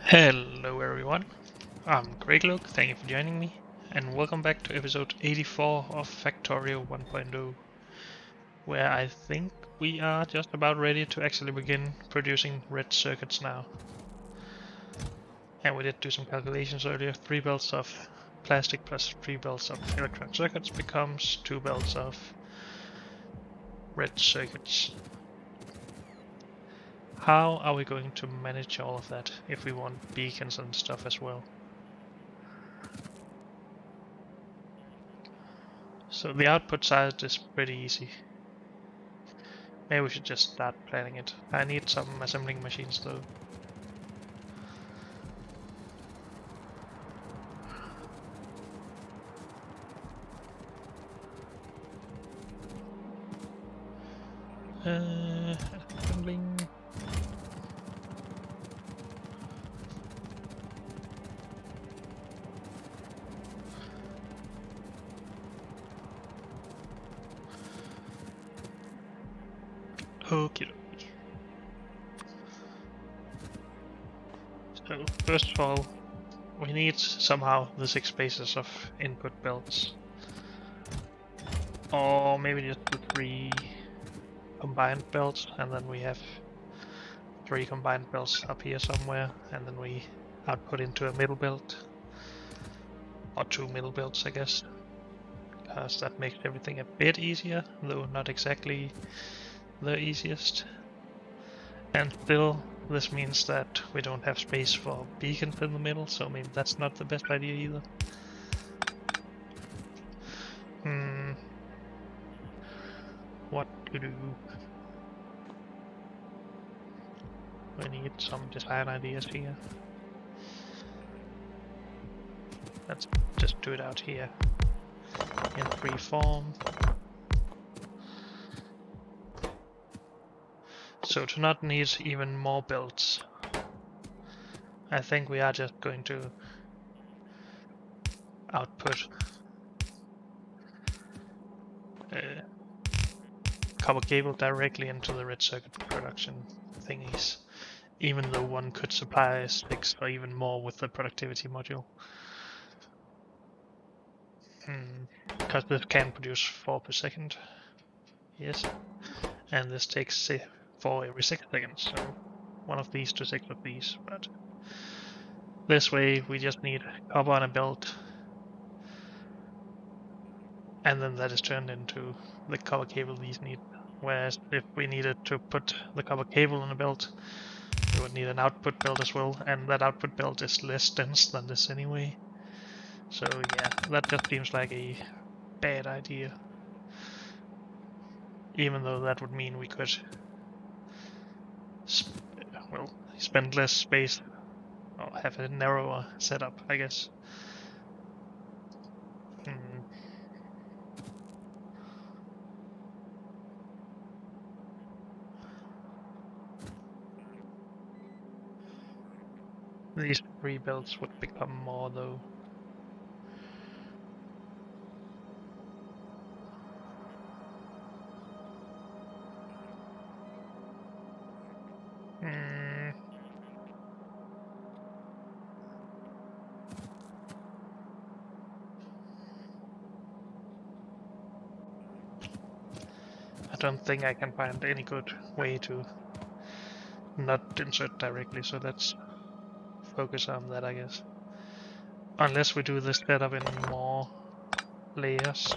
Hello everyone, I'm Greg Luke, thank you for joining me, and welcome back to episode 84 of Factorio 1.0, where I think we are just about ready to actually begin producing red circuits now. And we did do some calculations earlier. 3 belts of plastic plus 3 belts of electronic circuits becomes 2 belts of red circuits. How are we going to manage all of that if we want beacons and stuff as well? So the output side is pretty easy. Maybe we should just start planning it. I need some assembling machines though. Assembling. Okie dokie. So, first of all, we need somehow the 6 spaces of input belts. Or maybe just the 3 combined belts, and then we have 3 combined belts up here somewhere, and then we output into a middle belt. Or 2 middle belts, I guess. Because that makes everything a bit easier, though not exactly the easiest. And still, this means that we don't have space for beacons in the middle, so maybe that's not the best idea either. What to do? We need some design ideas here. Let's just do it out here in free form. So to not need even more belts, I think we are just going to output copper cable directly into the red circuit production thingies, even though one could supply 6 or even more with the productivity module. Because this can produce 4 per second. Yes. And this takes 4 every 6 seconds, so one of these to 6 of these, but this way we just need copper on a belt, and then that is turned into the copper cable these need. Whereas if we needed to put the copper cable on a belt, we would need an output belt as well, and that output belt is less dense than this anyway. So yeah, that just seems like a bad idea. Even though that would mean we could spend less space or have a narrower setup, I guess. These 3 belts would become more though. I don't think I can find any good way to not insert directly, so let's focus on that, I guess. Unless we do this setup in more layers.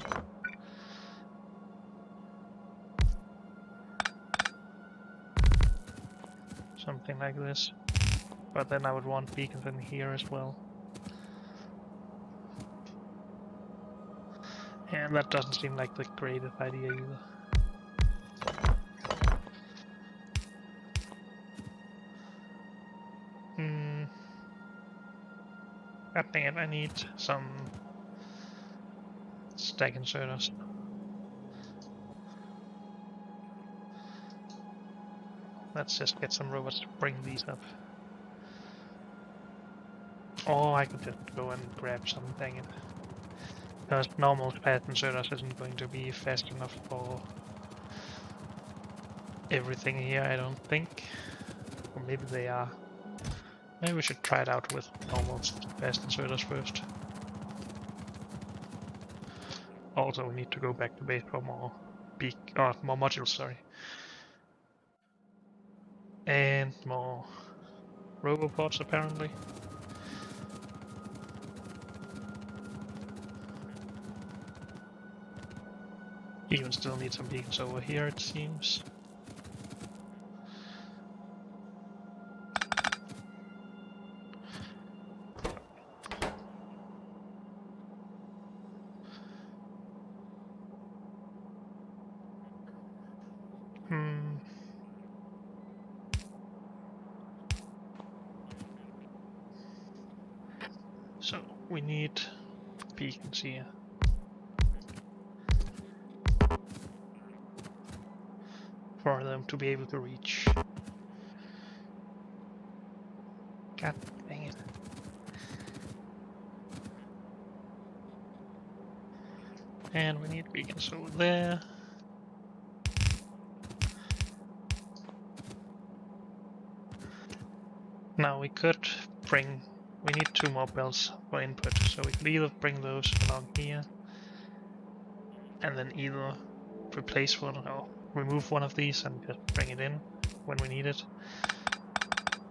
Something like this. But then I would want beacons in here as well. And that doesn't seem like the greatest idea either. God dang it, I need some stack inserters. Let's just get some robots to bring these up. Or I could just go and grab some, dang it. Because normal fast inserters isn't going to be fast enough for everything here, I don't think. Or maybe they are. Maybe we should try it out with normal fast inserters first. Also, we need to go back to base for more more modules, sorry. And more roboports, apparently. Even still need some beacons over here, it seems. So we need beacons here. For them to be able to reach. God dang it. And we need beacons over there. Now we could bring, we need 2 more belts for input, so we could either bring those along here and then either replace one or remove one of these and just bring it in when we need it,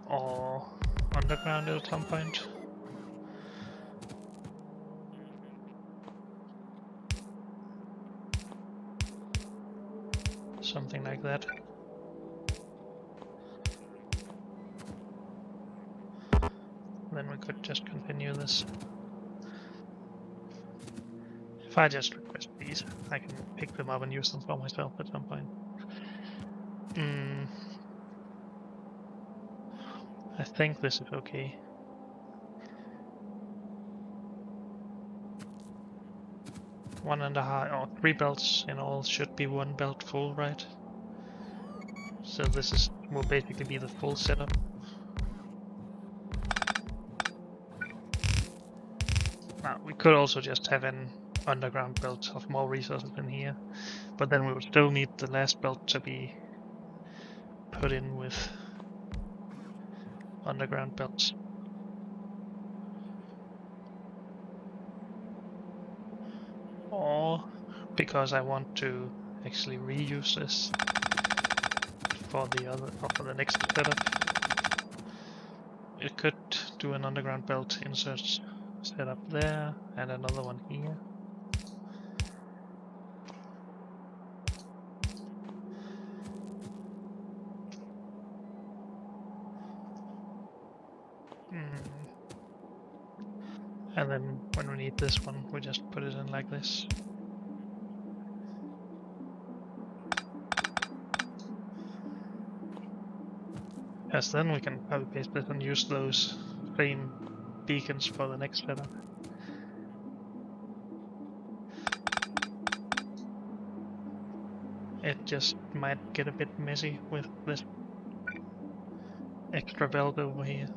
or underground it at some point. Something like that. Then we could just continue this. If I just request these, I can pick them up and use them for myself at some point. I think this is okay. One and a half, or 3 belts in all should be 1 belt full, right? So this will basically be the full setup. Now, we could also just have an underground belt of more resources in here, but then we would still need the last belt to be put in with underground belts. Or, because I want to actually reuse this for the next setup, it could do an underground belt insert setup there and another one here. And then when we need this one, we just put it in like this. Yes, then we can copy paste this and use those same beacons for the next setup. It just might get a bit messy with this extra belt over here.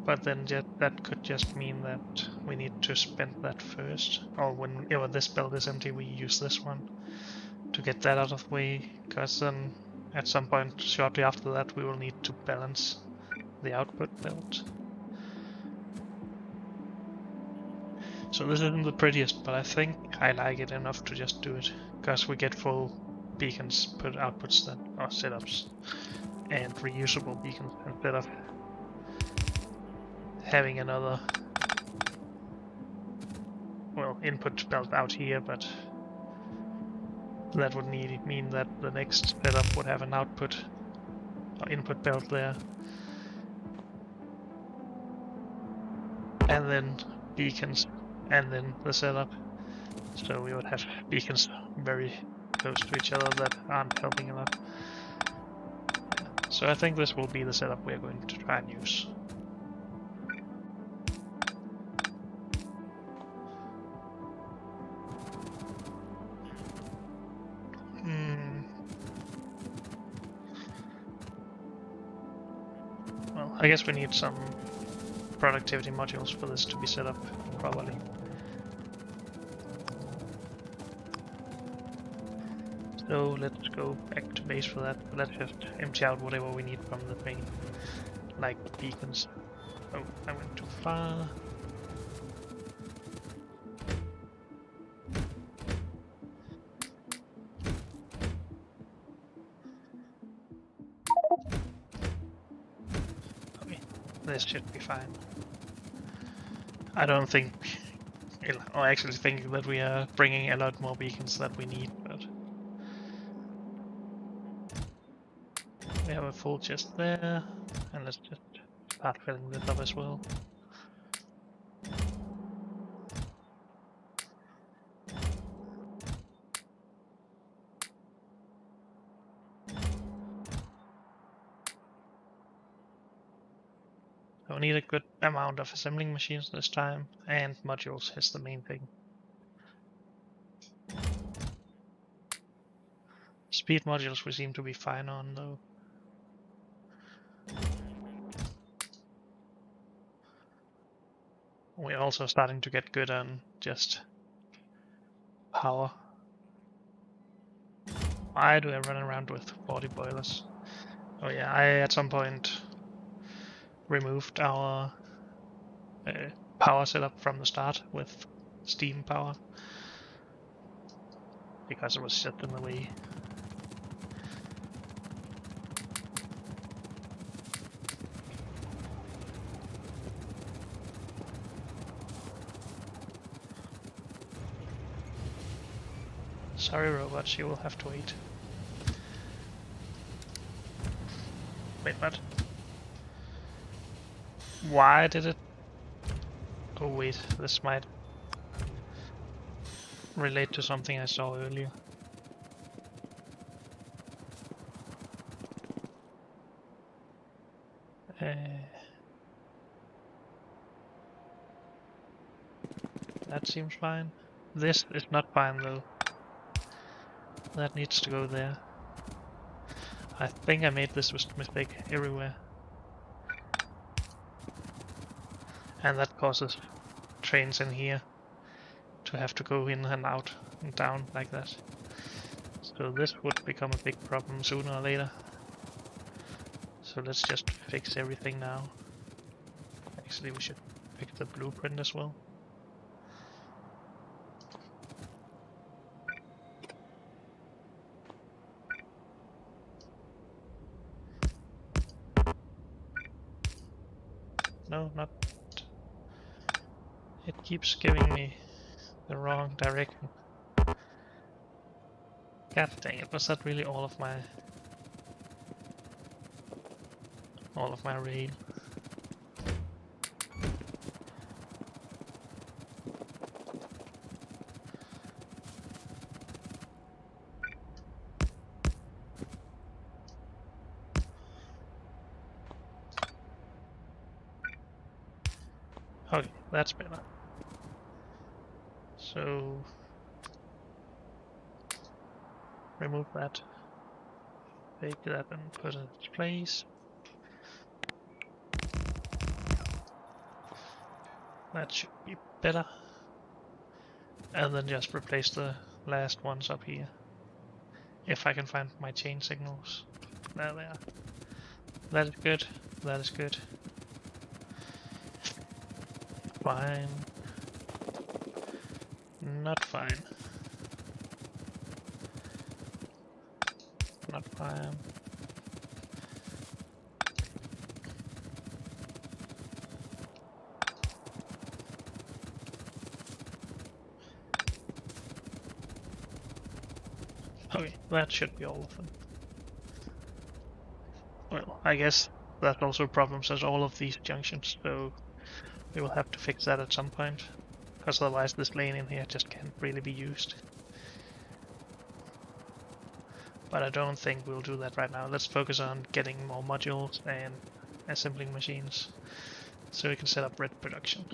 But then that could just mean that we need to spend that first. Or whenever this belt is empty, we use this one to get that out of the way. Because then at some point shortly after that, we will need to balance the output belt. So this isn't the prettiest, but I think I like it enough to just do it. Because we get full beacons per outputs then, or setups, and reusable beacons instead of having another, well, input belt out here, but that would mean that the next setup would have an output or input belt there. And then beacons, and then the setup. So we would have beacons very close to each other that aren't helping enough. So I think this will be the setup we are going to try and use. Well, I guess we need some productivity modules for this to be set up properly. So let's go back to base for that, but let's just empty out whatever we need from the thing. like beacons. Oh, I went too far. Okay, this should be fine. I don't think, I actually think that we are bringing a lot more beacons that we need, but we have a full chest there, and let's just start filling this up as well. So we need a good amount of assembling machines this time, and modules is the main thing. Speed modules we seem to be fine on though. We're also starting to get good on just power. Why do I run around with 40 boilers? Oh yeah, I at some point removed our power setup from the start with steam power because it was set in the way. Sorry robots, you will have to wait. Wait, what? Why did it? Oh wait, this might relate to something I saw earlier. That seems fine. This is not fine though. That needs to go there. I think I made this mistake everywhere. And that causes trains in here to have to go in and out and down like that. So this would become a big problem sooner or later. So let's just fix everything now. Actually, we should fix the blueprint as well. No, not. It keeps giving me the wrong direction. God dang it, was that really all of my rail? Okay, that's better. So remove that, take that and put it in its place. That should be better. And then just replace the last ones up here. If I can find my chain signals. There they are. That is good. That is good. Fine. Not fine. Not fine. Okay, that should be all of them. Well, I guess that also problems as all of these junctions, so we will have to fix that at some point. Because otherwise this lane in here just can't really be used. But I don't think we'll do that right now. Let's focus on getting more modules and assembling machines so we can set up red production.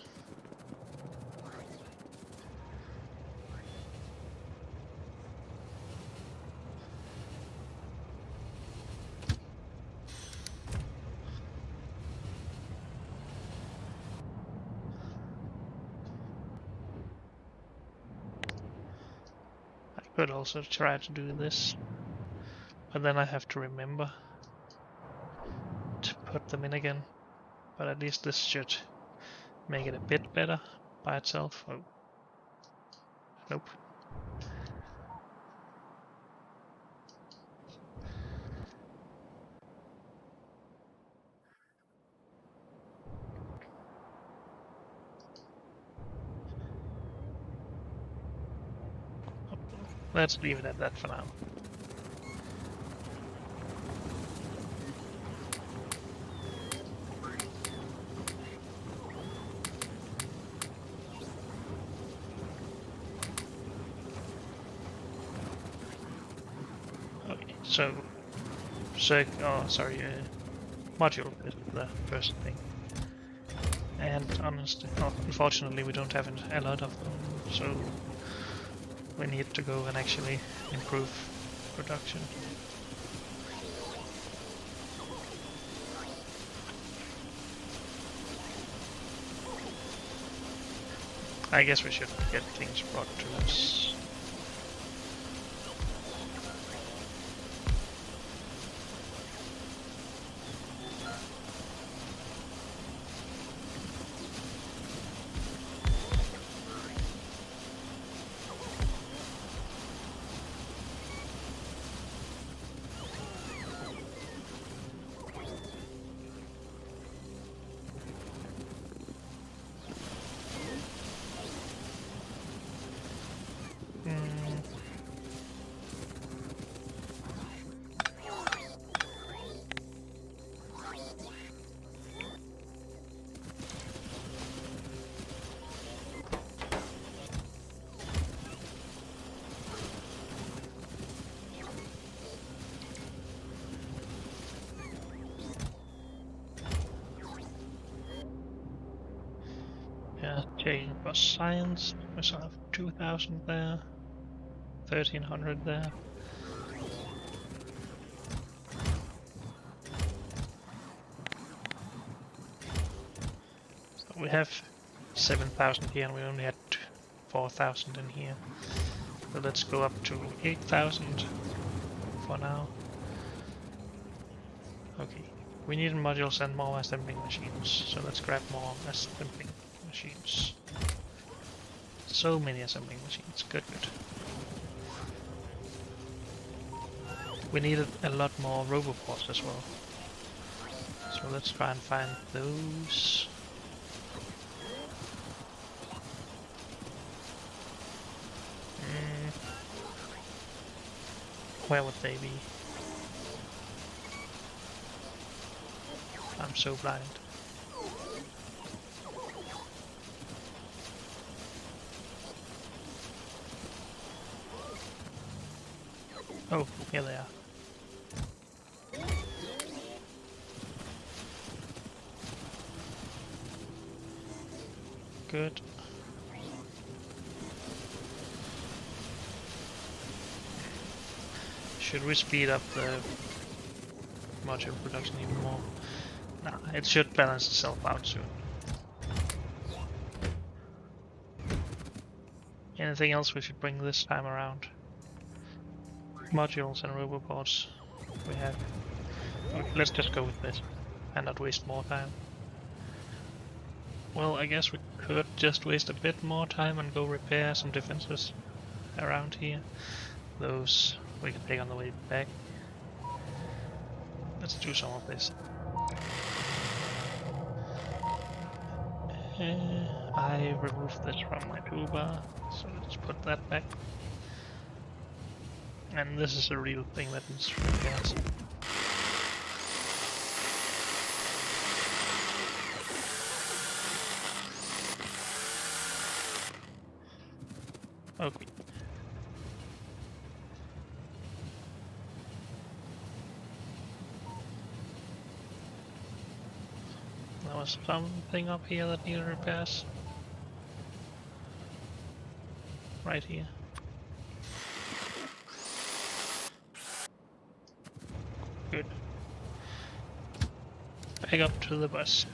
I could also try to do this, but then I have to remember to put them in again. But at least this should make it a bit better by itself. Oh. Nope. Let's leave it at that for now. Okay, so module is the first thing. And unfortunately we don't have a lot of them, so we need to go and actually improve production. I guess we should get things brought to us. Yeah, taking for science, we still have 2,000 there, 1,300 there. So we have 7,000 here and we only had 4,000 in here. So let's go up to 8,000 for now. Okay, we need modules and more assembling machines, so let's grab more assembling machines. So many assembling machines, good. We needed a lot more roboports as well. So let's try and find those. Where would they be? I'm so blind. Oh, here they are. Good. Should we speed up the module production even more? Nah, it should balance itself out soon. Anything else we should bring this time around? Modules and roboports we have. Okay, let's just go with this and not waste more time. Well, I guess we could just waste a bit more time and go repair some defenses around here. Those we can take on the way back. Let's do some of this. I removed this from my toolbar, so let's put that back. And this is a real thing that needs repairs. Okay. There was something up here that needed repairs. Right here. Good. Back up to the bus.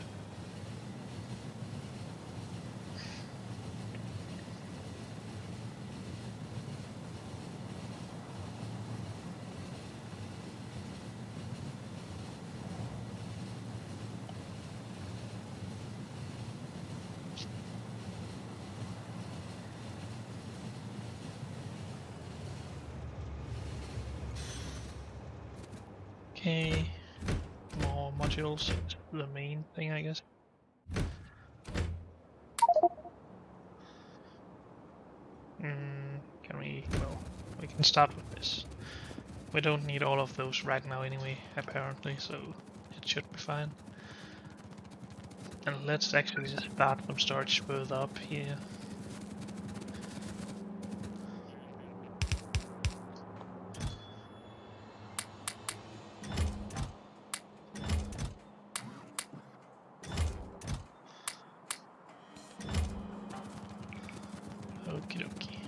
Okay, more modules is the main thing, I guess. Can we? Well, we can start with this. We don't need all of those right now anyway, apparently, so it should be fine. And let's actually just start some storage further up here. Okie dokie.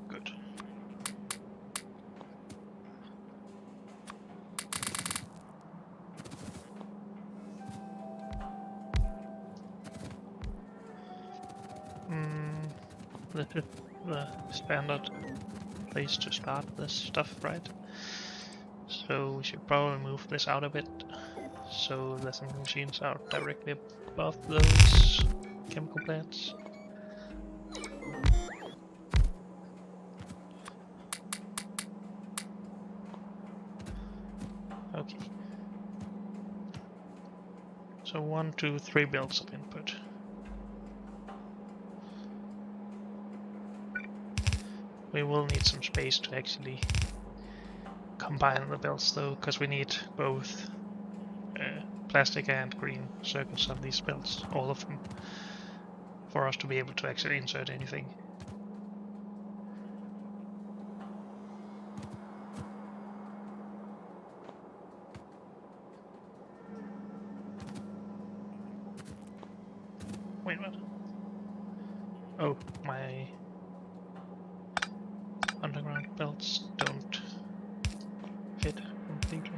Good. This is the standard place to start this stuff, right? So we should probably move this out a bit, so the assembly machines are directly above those chemical plants. Okay. So 1, 2, 3 builds of input. We will need some space to actually combine the belts though, because we need both plastic and green circuits on these belts, all of them, for us to be able to actually insert anything. Wait, what? Oh, my underground belts don't fit completely.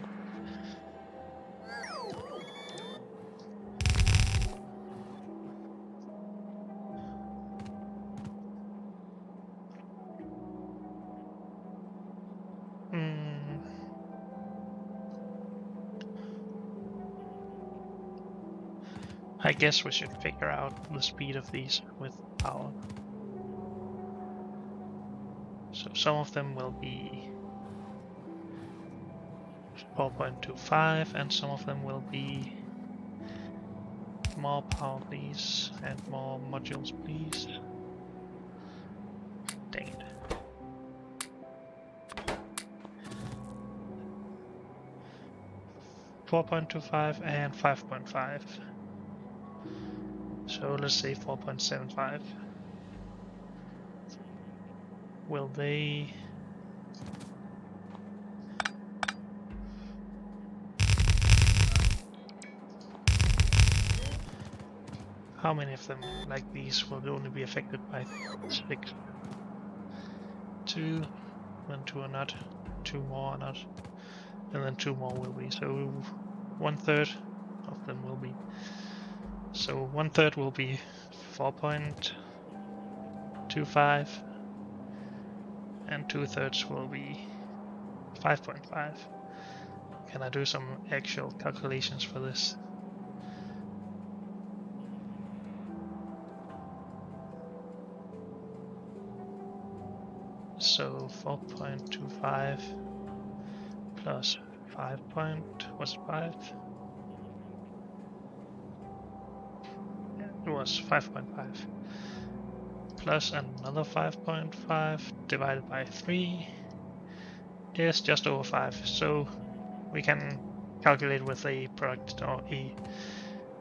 I guess we should figure out the speed of these with power. So some of them will be 4.25 and some of them will be more power please and more modules please. Dang it. .25 and 5.5. So let's say 4.75. Will they... How many of them like these will only be affected by 6? 2, then 2 are not, 2 more are not, and then 2 more will be. So 1/3 of them will be. So 1/3 will be 4.25 and 2/3 will be 5.5. Can I do some actual calculations for this? So 4.25 plus 5 was 5? Yeah, it was 5.5. Plus another 5.5 divided by 3 is just over 5. So we can calculate with a product or a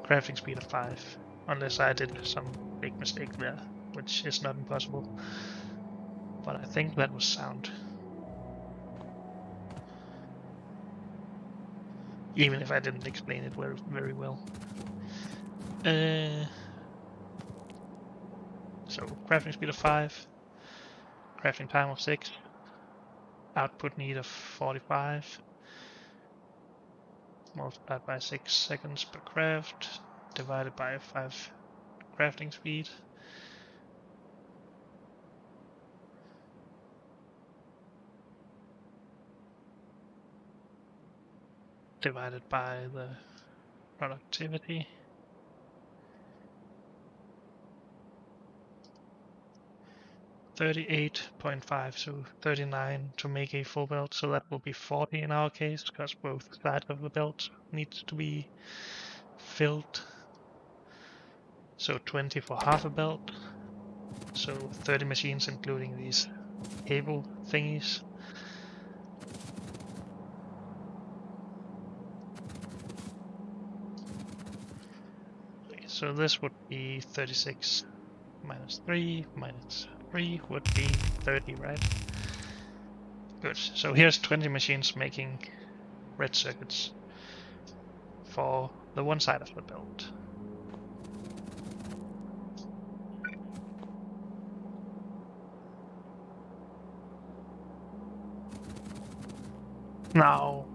crafting speed of 5. Unless I did some big mistake there, which is not impossible. But I think that was sound. Even if I didn't explain it very well. So crafting speed of 5, crafting time of 6, output need of 45, multiplied by 6 seconds per craft, divided by 5 crafting speed. Divided by the productivity. 38.5, so 39 to make a full belt, so that will be 40 in our case, because both sides of the belt needs to be filled. So 20 for half a belt, so 30 machines including these cable thingies. So this would be 36 minus 3 minus 3 would be 30, right? Good. So here's 20 machines making red circuits for the one side of the belt. Now,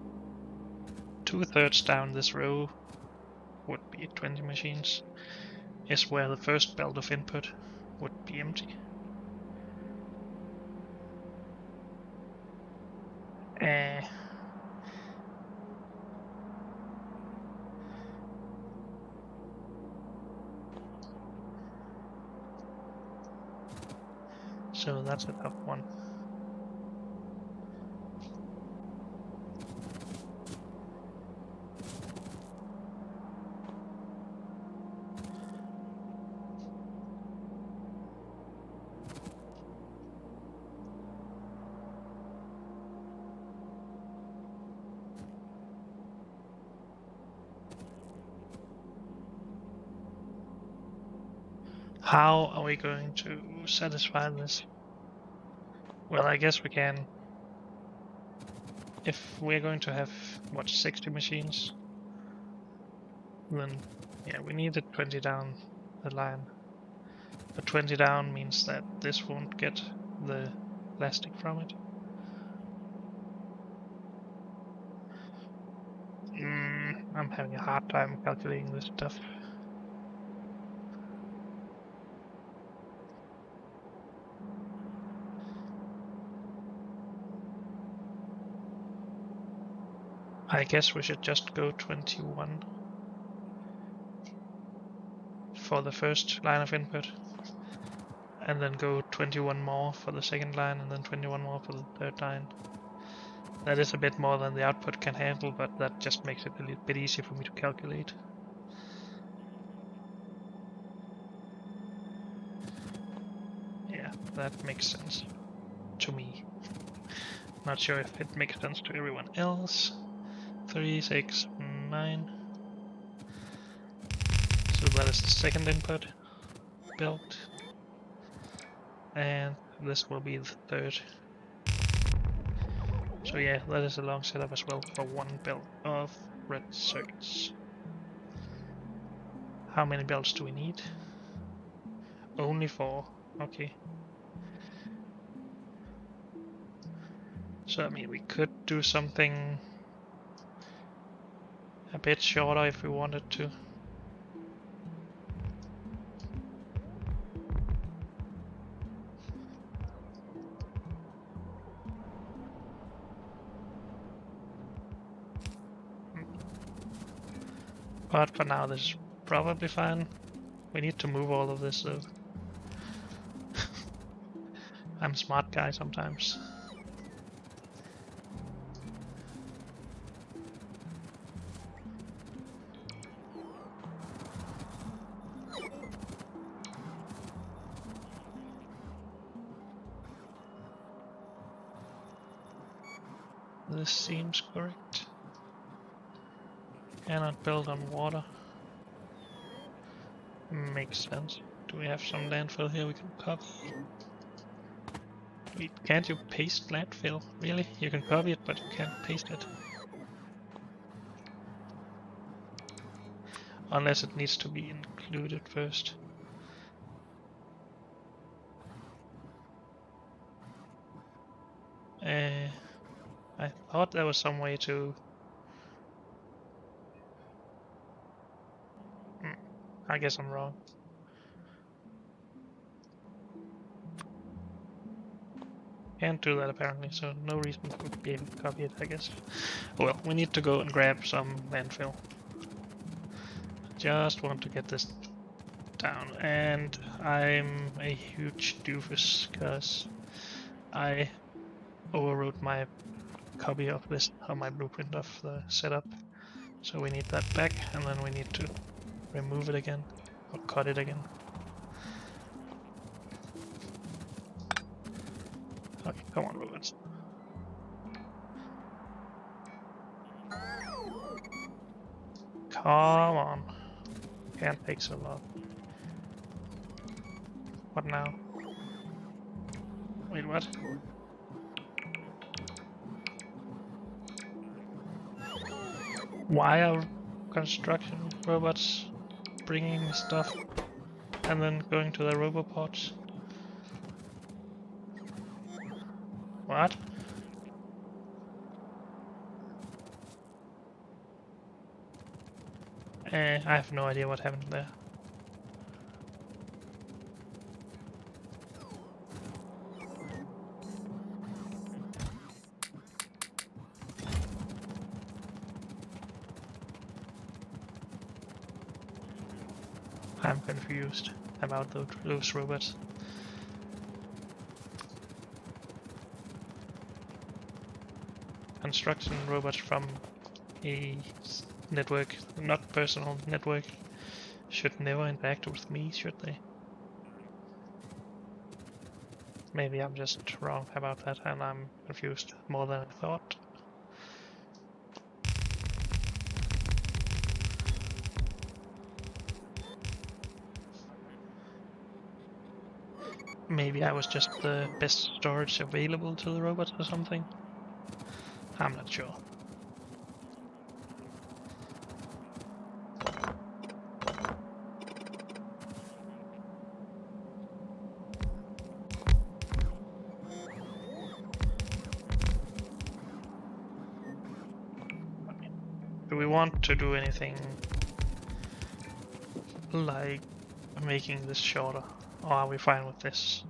2/3 down this row would be 20 machines, is where the first belt of input would be empty. So that's a tough one. How are we going to satisfy this? Well, I guess we can. If we're going to have, what, 60 machines, then yeah, we need it 20 down the line. But 20 down means that this won't get the plastic from it. I'm having a hard time calculating this stuff. I guess we should just go 21 for the first line of input, and then go 21 more for the second line, and then 21 more for the third line. That is a bit more than the output can handle, but that just makes it a little bit easier for me to calculate. Yeah, that makes sense to me. Not sure if it makes sense to everyone else. 3, 6, 9. So that is the second input belt. And this will be the third. So yeah, that is a long setup as well for one belt of red circuits. How many belts do we need? Only 4. Okay. So I mean, we could do something a bit shorter if we wanted to. But for now, this is probably fine. We need to move all of this though. I'm a smart guy sometimes. This seems correct. Cannot build on water. Makes sense. Do we have some landfill here we can copy? Can't you paste landfill? Really? You can copy it, but you can't paste it. Unless it needs to be included first. I thought there was some way to... I guess I'm wrong. Can't do that apparently, so no reason to be able to copy it, I guess. Well, we need to go and grab some landfill. Just want to get this down, and I'm a huge doofus because I overwrote my copy of this on my blueprint of the setup. So we need that back, and then we need to remove it again, or cut it again. Okay, come on, robots. Come on. Can't take so long. What now? Wait, what? Why are construction robots bringing stuff and then going to the robopods? What? I have no idea what happened there. I'm confused about those robots. Construction robots from a network, not personal network, should never interact with me, should they? Maybe I'm just wrong about that and I'm confused more than I thought. Maybe I was just the best storage available to the robots or something. I'm not sure. Do we want to do anything like making this shorter, or are we fine with this?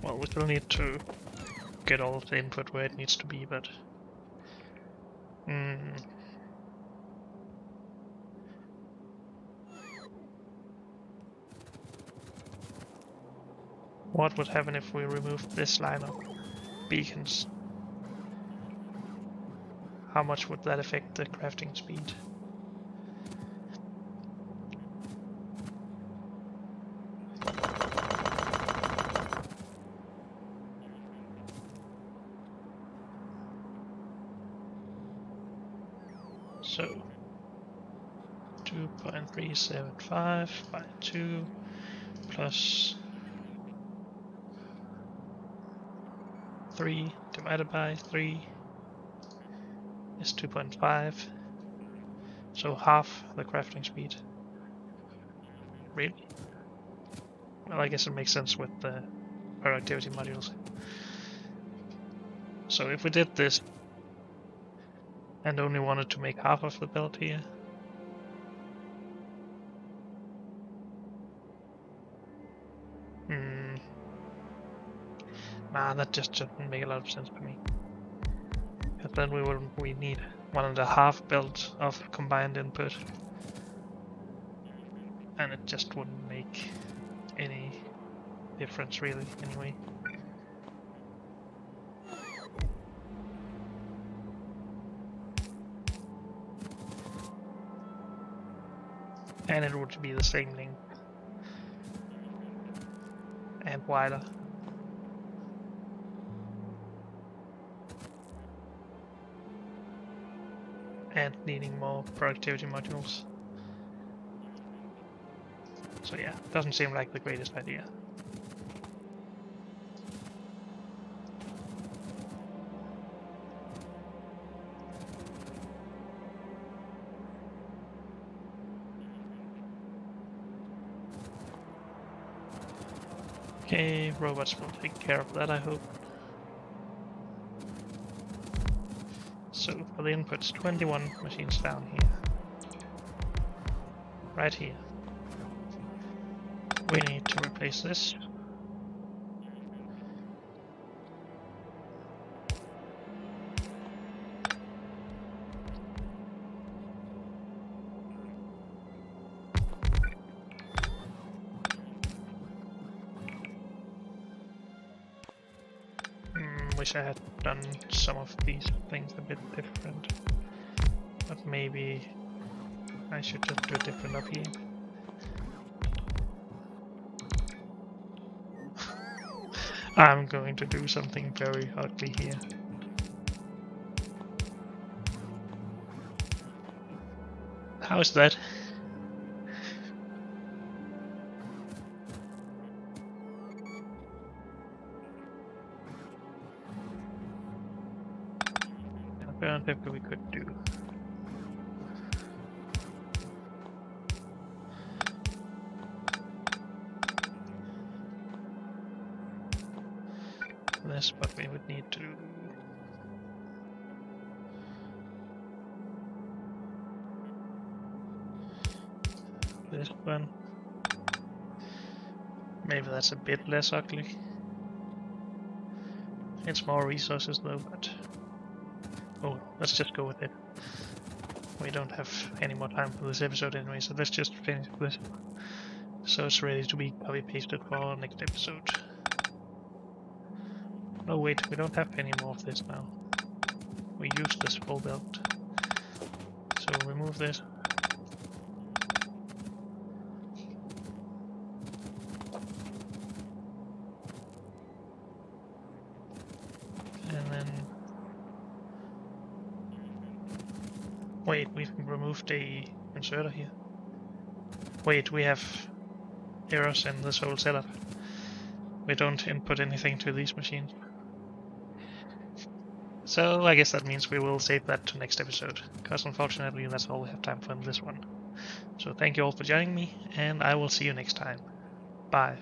Well, we still need to get all of the input where it needs to be, but what would happen if we removed this line of beacons? How much would that affect the crafting speed? So 2.375 by 2 plus 3 divided by 3 is 2.5. So half the crafting speed. Really? Well, I guess it makes sense with the productivity modules. So if we did this and only wanted to make half of the build here, nah, that just doesn't make a lot of sense to me. Because then we need 1.5 builds of combined input, and it just wouldn't make any difference really anyway. And it would be the same length and wider. And needing more productivity modules. So yeah, doesn't seem like the greatest idea. Okay, robots will take care of that, I hope. So for the inputs, 21 machines down here. Right here. We need to replace this. wish I had done some of these things a bit different. But maybe I should just do it different up here. I'm going to do something very ugly here. How is that? Alternatively, we could do this, but we would need to this one. Maybe that's a bit less ugly. It's more resources though, but oh, let's just go with it. We don't have any more time for this episode anyway, so let's just finish this. So it's ready to be copy pasted for our next episode. No wait, we don't have any more of this now. We used this full belt. So remove this. And then wait, we've removed a inserter here. Wait, we have errors in this whole setup. We don't input anything to these machines. So I guess that means we will save that to next episode, because unfortunately that's all we have time for in this one. So thank you all for joining me, and I will see you next time. Bye.